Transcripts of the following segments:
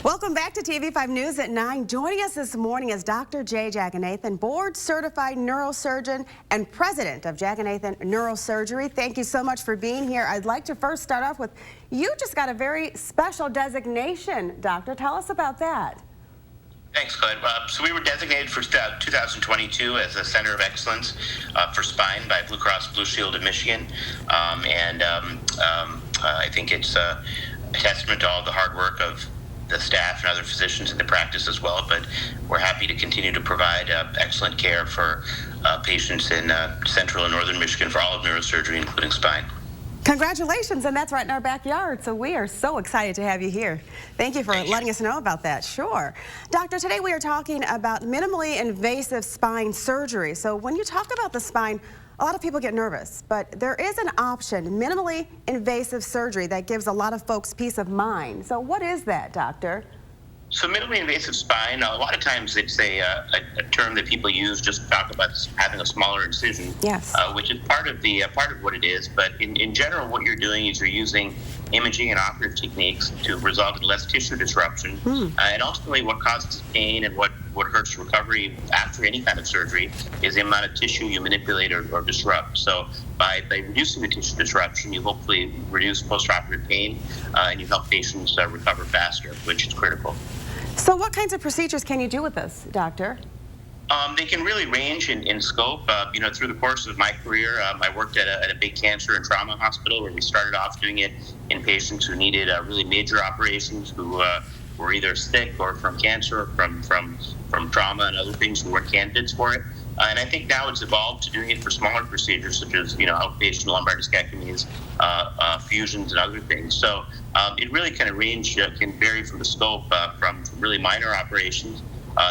Welcome back to TV5 News at 9. Joining us this morning is Dr. J. Jaganathan, board-certified neurosurgeon and president of Jaganathan Neurosurgery. Thank you so much for being here. I'd like to first start off with, you just got a very special designation, Doctor. Tell us about that. Thanks, Glenn. So we were designated for 2022 as a Center of Excellence for Spine by Blue Cross Blue Shield of Michigan. I think it's a testament to all the hard work of the staff and other physicians in the practice as well, but we're happy to continue to provide excellent care for patients in central and northern Michigan for all of neurosurgery, including spine. Congratulations, and that's right in our backyard, so we are so excited to have you here. Thank you for letting us know about that. Sure. Doctor, today we are talking about minimally invasive spine surgery. So when you talk about the spine, a lot of people get nervous, but there is an option, minimally invasive surgery, that gives a lot of folks peace of mind. So what is that, doctor? So minimally invasive spine, a lot of times it's a term that people use just to talk about having a smaller incision, yes, which is part of what it is. But in general, what you're doing is you're using imaging and operative techniques to result in less tissue disruption. And ultimately what causes pain and what hurts recovery after any kind of surgery is the amount of tissue you manipulate or disrupt. So by reducing the tissue disruption, you hopefully reduce postoperative pain and you help patients recover faster, which is critical. So what kinds of procedures can you do with this, doctor? They can really range in scope. Through the course of my career, I worked at a big cancer and trauma hospital where we started off doing it in patients who needed really major operations, who were either sick or from cancer or from trauma and other things who weren't candidates for it. And I think now it's evolved to doing it for smaller procedures such as outpatient lumbar discectomies, fusions, and other things. So it really kind of can vary from the scope from really minor operations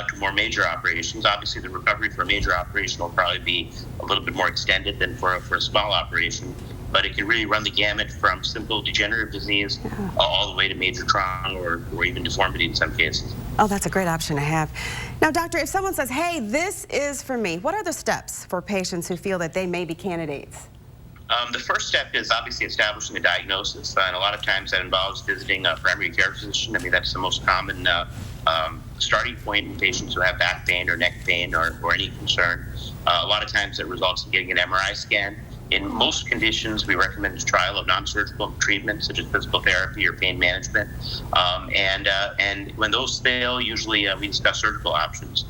to more major operations. Obviously, the recovery for a major operation will probably be a little bit more extended than for a small operation, but it can really run the gamut from simple degenerative disease all the way to major trauma or even deformity in some cases. Oh, that's a great option to have. Now, doctor, if someone says, hey, this is for me, what are the steps for patients who feel that they may be candidates? The first step is obviously establishing a diagnosis, and a lot of times that involves visiting a primary care physician. I mean, that's the most common starting point in patients who have back pain or neck pain or any concern. A lot of times it results in getting an MRI scan. In most conditions, we recommend a trial of non-surgical treatment, such as physical therapy or pain management. And when those fail, usually we discuss surgical options.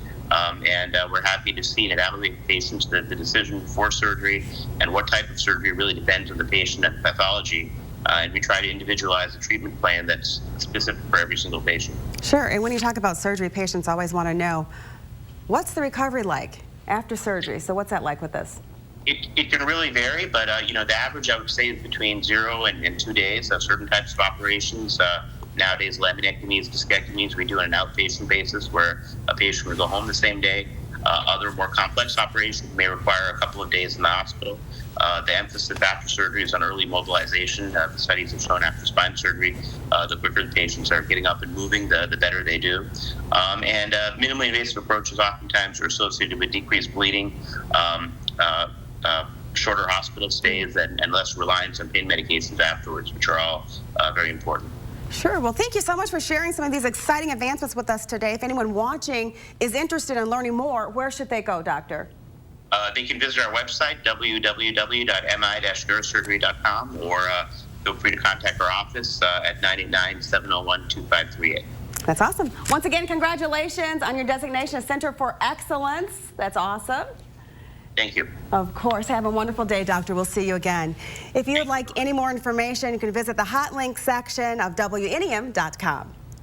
We're happy to see and evaluate patients. The decision for surgery and what type of surgery really depends on the patient and pathology. And we try to individualize a treatment plan that's specific for every single patient. Sure. And when you talk about surgery, patients always want to know, what's the recovery like after surgery? So what's that like with this? It can really vary, but the average I would say is between 0 and 2 days of certain types of operations. Nowadays, laminectomies, discectomies, we do on an outpatient basis where a patient will go home the same day. Other more complex operations may require a couple of days in the hospital. The emphasis after surgery is on early mobilization. The studies have shown after spine surgery, the quicker the patients are getting up and moving, the better they do. Minimally invasive approaches oftentimes are associated with decreased bleeding, shorter hospital stays, and less reliance on pain medications afterwards, which are all very important. Sure. Well, thank you so much for sharing some of these exciting advancements with us today. If anyone watching is interested in learning more, where should they go, doctor? They can visit our website, www.mi-neurosurgery.com, or feel free to contact our office at 989-701-2538. That's awesome. Once again, congratulations on your designation as Center for Excellence. That's awesome. Thank you. Of course. Have a wonderful day, doctor. We'll see you again. If you would like any more information, you can visit the hot link section of WNEM.com.